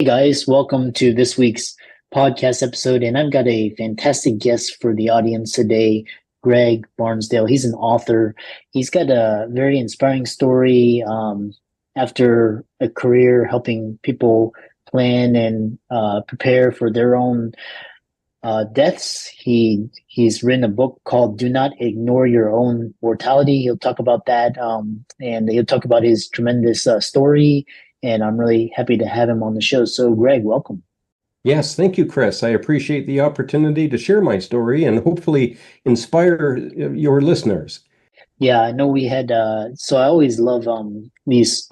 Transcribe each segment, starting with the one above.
Hey guys, welcome to this week's podcast episode. And I've got a fantastic guest for the audience today, Greg Barnsdale. He's an author. He's got a very inspiring story after a career helping people plan and prepare for their own deaths. He's written a book called "Do Not Ignore Your Own Mortality." He'll talk about that, and he'll talk about his tremendous story. And I'm really happy to have him on the show. So, Greg, welcome. Yes, thank you, Chris. I appreciate the opportunity to share my story and hopefully inspire your listeners. Yeah, I know we had. So I always love these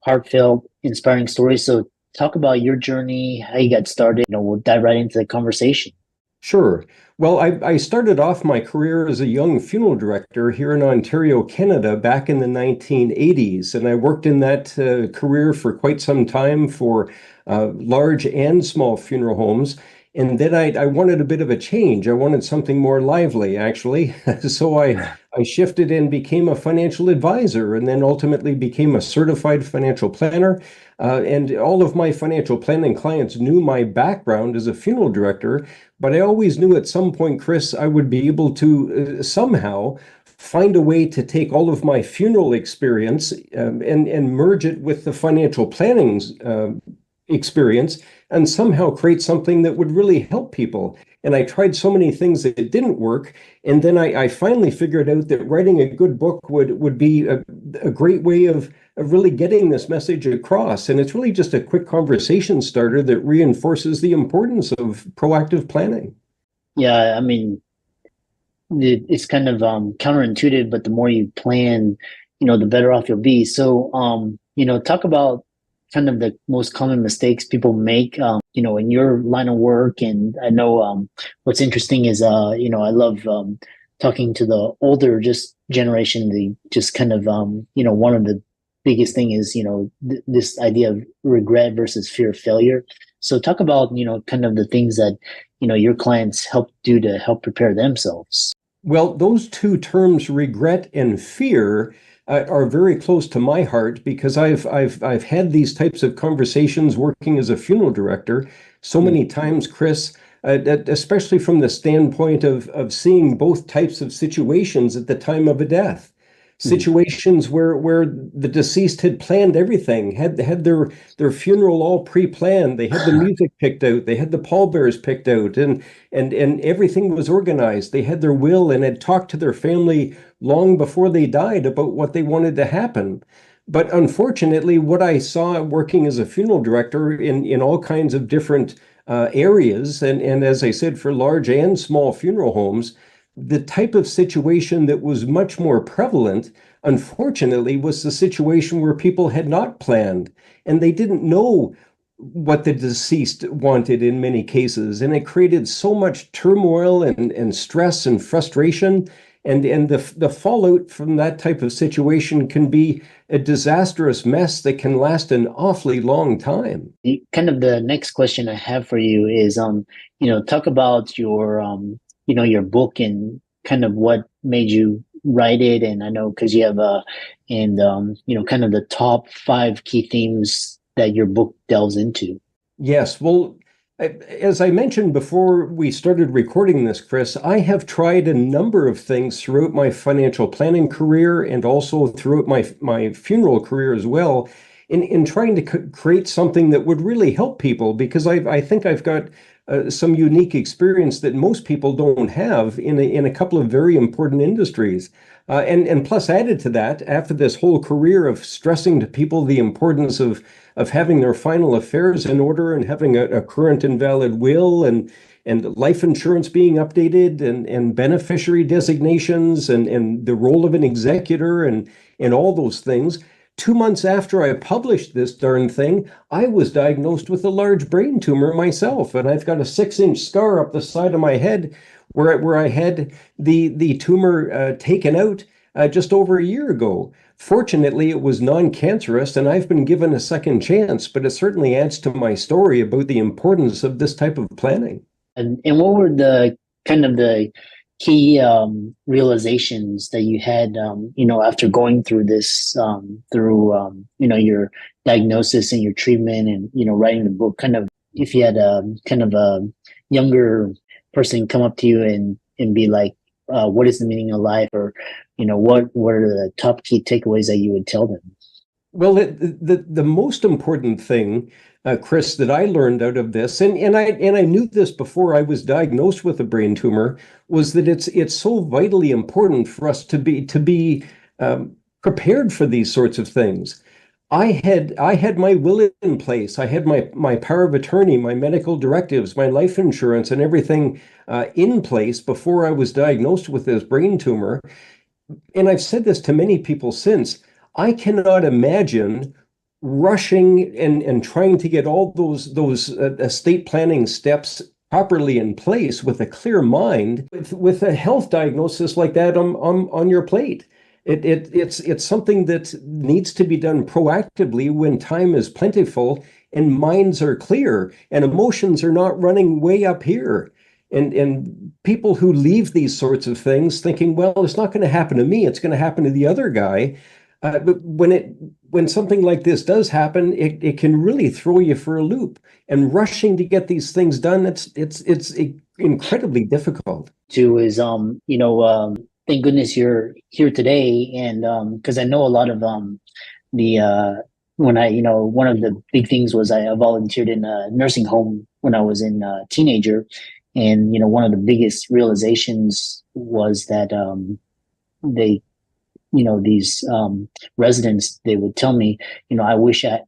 heartfelt, inspiring stories. So, talk about your journey, how you got started. We'll dive right into the conversation. Sure. Well, I started off my career as a young funeral director here in Ontario, Canada, back in the 1980s. And I worked in that career for quite some time for large and small funeral homes. And then I wanted a bit of a change. I wanted something more lively, actually. So I shifted and became a financial advisor and then ultimately became a certified financial planner. And all of my financial planning clients knew my background as a funeral director, but I always knew at some point, Chris, I would be able to somehow find a way to take all of my funeral experience and merge it with the financial planning experience and somehow create something that would really help people. And I tried so many things that it didn't work. And then I finally figured out that writing a good book would be a great way of really getting this message across. And it's really just a quick conversation starter that reinforces the importance of proactive planning. Yeah, I mean, it's kind of counterintuitive, but the more you plan, the better off you'll be. So, talk about kind of the most common mistakes people make, in your line of work. And I know what's interesting is, I love talking to the older just generation. They just kind of, one of the biggest thing is, this idea of regret versus fear of failure. So talk about, kind of the things that, your clients help do to help prepare themselves. Well, those two terms, regret and fear, are very close to my heart because I've had these types of conversations working as a funeral director so many times, Chris, especially from the standpoint of seeing both types of situations at the time of a death. Situations where the deceased had planned everything, had their funeral all pre-planned. They had the music picked out, they had the pallbearers picked out, and everything was organized. They had their will and had talked to their family long before they died about what they wanted to happen. But unfortunately, what I saw working as a funeral director in all kinds of different areas, and as I said, for large and small funeral homes, the type of situation that was much more prevalent, unfortunately, was the situation where people had not planned and they didn't know what the deceased wanted in many cases. And it created so much turmoil and stress and frustration. And the fallout from that type of situation can be a disastrous mess that can last an awfully long time. Kind of the next question I have for you is, talk about your book and kind of what made you write it. And I know because you have kind of the top 5 key themes that your book delves into. Yes, well, as I mentioned before we started recording this, Chris, I have tried a number of things throughout my financial planning career and also throughout my funeral career as well in trying to create something that would really help people because I think I've got some unique experience that most people don't have in a couple of very important industries. And plus added to that, after this whole career of stressing to people the importance of having their final affairs in order and having a current and valid will and life insurance being updated and beneficiary designations and the role of an executor and all those things. 2 months after I published this darn thing, I was diagnosed with a large brain tumor myself, and I've got a 6-inch scar up the side of my head where I had the tumor taken out just over a year ago. Fortunately, it was non-cancerous, and I've been given a second chance, but it certainly adds to my story about the importance of this type of planning. And what were the kind of the key realizations that you had, after going through this, through, your diagnosis and your treatment and, writing the book, kind of, if you had a kind of a younger person come up to you and be like, what is the meaning of life? Or, what are the top key takeaways that you would tell them? Well, the most important thing, Chris, that I learned out of this, and I knew this before I was diagnosed with a brain tumor, was that it's so vitally important for us to be prepared for these sorts of things. I had my will in place. I had my power of attorney, my medical directives, my life insurance, and everything in place before I was diagnosed with this brain tumor. And I've said this to many people since. I cannot imagine rushing and trying to get all those estate planning steps properly in place with a clear mind with a health diagnosis like that on your plate. It's something that needs to be done proactively when time is plentiful and minds are clear and emotions are not running way up here. And people who leave these sorts of things thinking, well, it's not going to happen to me, it's going to happen to the other guy. But when something like this does happen, it can really throw you for a loop. And rushing to get these things done, it's incredibly difficult. Too is, thank goodness you're here today. And because I know a lot of the when I, one of the big things was I volunteered in a nursing home when I was in a teenager. And, one of the biggest realizations was that they, these residents, they would tell me, I wish I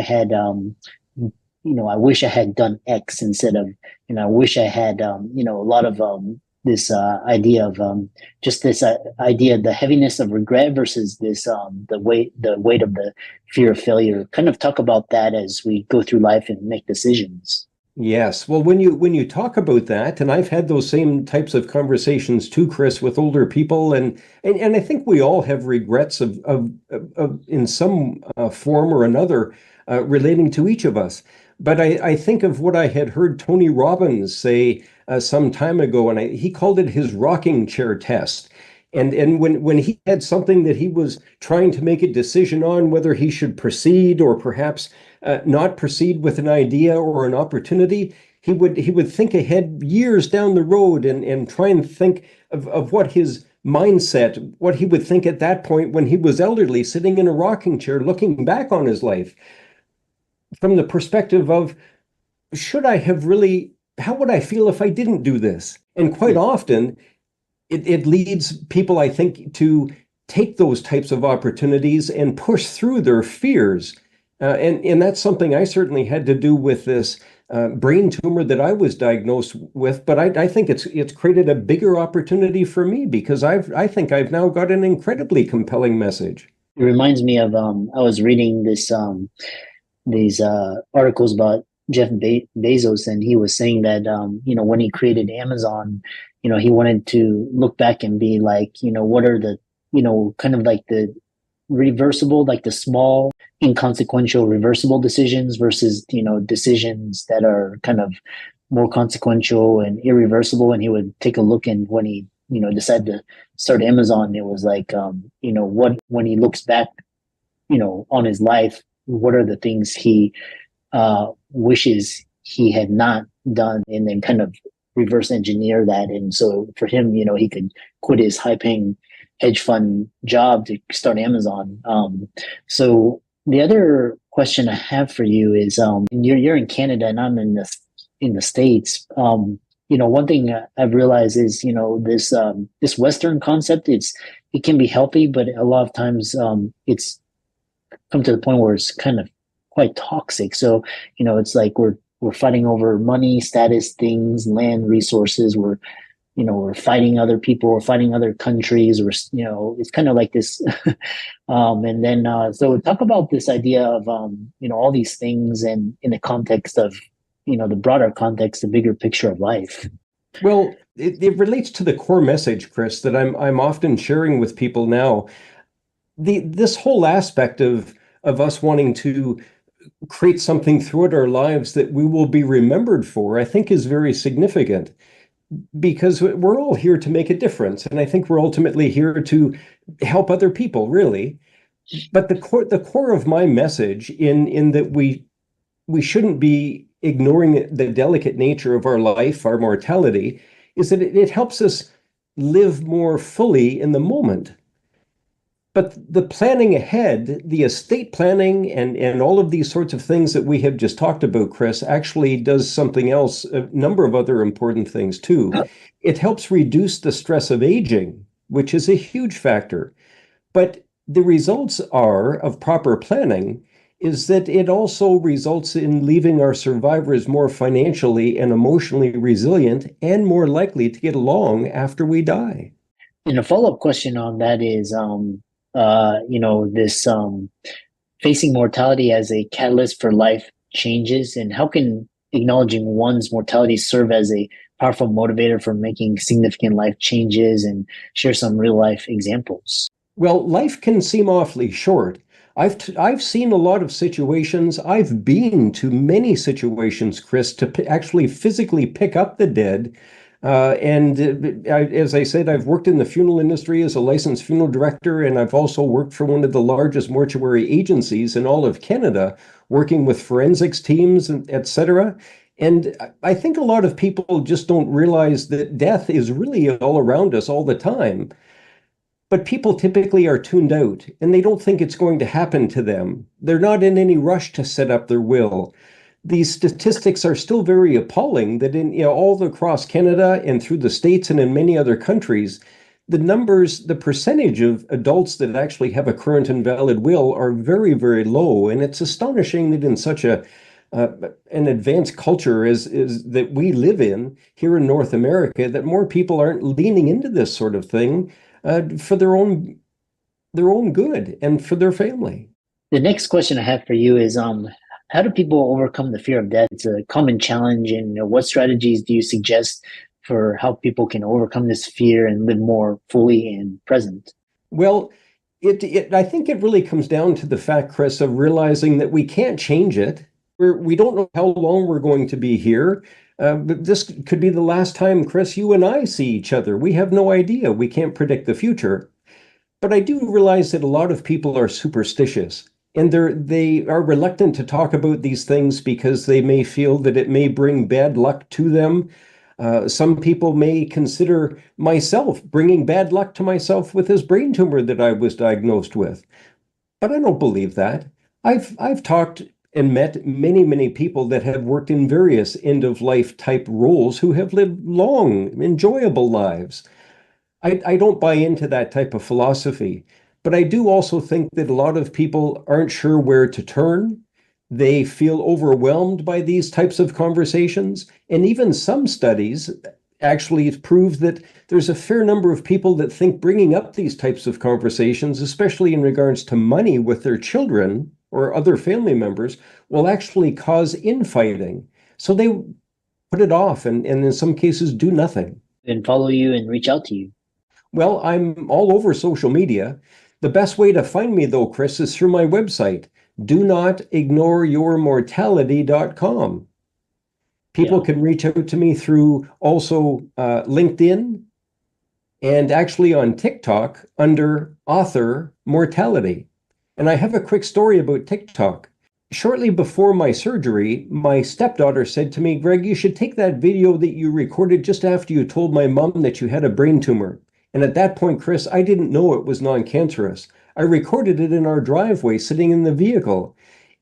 had, I wish I had done X instead of, I wish I had, a lot of this idea of just this idea, the heaviness of regret versus this, the weight of the fear of failure. Kind of talk about that as we go through life and make decisions. Yes. Well, when you talk about that, and I've had those same types of conversations too, Chris, with older people, and I think we all have regrets of in some form or another relating to each of us. But I think of what I had heard Tony Robbins say some time ago, and he called it his rocking chair test. And when he had something that he was trying to make a decision on, whether he should proceed or perhaps not proceed with an idea or an opportunity, he would think ahead years down the road and try and think of what his mindset, what he would think at that point when he was elderly, sitting in a rocking chair, looking back on his life from the perspective of, should I have really, how would I feel if I didn't do this? And quite often, it leads people, I think, to take those types of opportunities and push through their fears. And that's something I certainly had to do with this brain tumor that I was diagnosed with. But I think it's created a bigger opportunity for me because I think I've now got an incredibly compelling message. It reminds me of I was reading these articles about Bezos, and he was saying that when he created Amazon, he wanted to look back and be like, what are the, kind of like the reversible, like the small inconsequential reversible decisions versus decisions that are kind of more consequential and irreversible. And he would take a look, and when he decided to start Amazon, it was like what, when he looks back on his life, what are the things he wishes he had not done, and then kind of reverse engineer that. And so for him, he could quit his high paying hedge fund job to start Amazon. So the other question I have for you is, you're in Canada and I'm in the States. One thing I've realized is, this Western concept, it can be healthy, but a lot of times it's come to the point where it's kind of quite toxic. So, it's like we're fighting over money, status, things, land, resources. We're fighting other people, we're fighting other countries. It's kind of like this. And then, so talk about this idea of, all these things and in the context of, the broader context, the bigger picture of life. Well, it relates to the core message, Chris, that I'm often sharing with people now. This whole aspect of us wanting to create something throughout our lives that we will be remembered for, I think is very significant. because we're all here to make a difference. And I think we're ultimately here to help other people, really. But the core of my message in that we shouldn't be ignoring the delicate nature of our life, our mortality, is that it helps us live more fully in the moment. But the planning ahead, the estate planning and all of these sorts of things that we have just talked about, Chris, actually does something else, a number of other important things too. It helps reduce the stress of aging, which is a huge factor. But the results are of proper planning is that it also results in leaving our survivors more financially and emotionally resilient and more likely to get along after we die. And a follow-up question on that is, this facing mortality as a catalyst for life changes, and how can acknowledging one's mortality serve as a powerful motivator for making significant life changes, and share some real life examples? Well, life can seem awfully short. I've seen a lot of situations. I've been to many situations, Chris, to actually physically pick up the dead. As I said, I've worked in the funeral industry as a licensed funeral director, and I've also worked for one of the largest mortuary agencies in all of Canada, working with forensics teams, and et cetera. And I think a lot of people just don't realize that death is really all around us all the time. But people typically are tuned out and they don't think it's going to happen to them. They're not in any rush to set up their will. These statistics are still very appalling that in all across Canada and through the States and in many other countries, the numbers, the percentage of adults that actually have a current and valid will are very, very low. And it's astonishing that in such an advanced culture as that we live in here in North America, that more people aren't leaning into this sort of thing for their own good and for their family. The next question I have for you is, how do people overcome the fear of death? It's a common challenge, and what strategies do you suggest for how people can overcome this fear and live more fully and present? Well, I think it really comes down to the fact, Chris, of realizing that we can't change it. We don't know how long we're going to be here. But this could be the last time, Chris, you and I see each other. We have no idea. We can't predict the future. But I do realize that a lot of people are superstitious, and they are reluctant to talk about these things because they may feel that it may bring bad luck to them. Some people may consider myself bringing bad luck to myself with this brain tumor that I was diagnosed with. But I don't believe that. I've talked and met many, many people that have worked in various end of life type roles who have lived long, enjoyable lives. I don't buy into that type of philosophy, but I do also think that a lot of people aren't sure where to turn. They feel overwhelmed by these types of conversations. And even some studies actually prove that there's a fair number of people that think bringing up these types of conversations, especially in regards to money with their children or other family members, will actually cause infighting. So they put it off and in some cases do nothing. And follow you and reach out to you. Well, I'm all over social media. The best way to find me, though, Chris, is through my website, donotignoreyourmortality.com. People can reach out to me through also LinkedIn and actually on TikTok under author Mortality. And I have a quick story about TikTok. Shortly before my surgery, my stepdaughter said to me, Greg, you should take that video that you recorded just after you told my mom that you had a brain tumor. And at that point, Chris, I didn't know it was non-cancerous. I recorded it in our driveway sitting in the vehicle.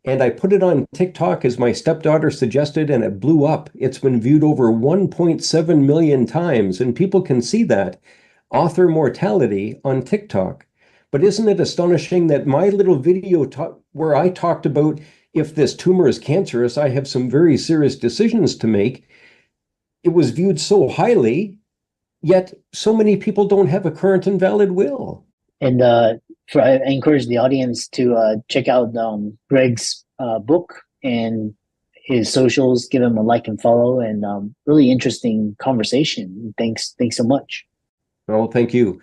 And I put it on TikTok as my stepdaughter suggested, and it blew up. It's been viewed over 1.7 million times, and people can see that. Author Mortality on TikTok. But isn't it astonishing that my little video where I talked about if this tumor is cancerous, I have some very serious decisions to make, it was viewed so highly, yet so many people don't have a current and valid will. And I encourage the audience to check out Greg's book and his socials. Give him a like and follow, and really interesting conversation. Thanks so much. Oh, thank you.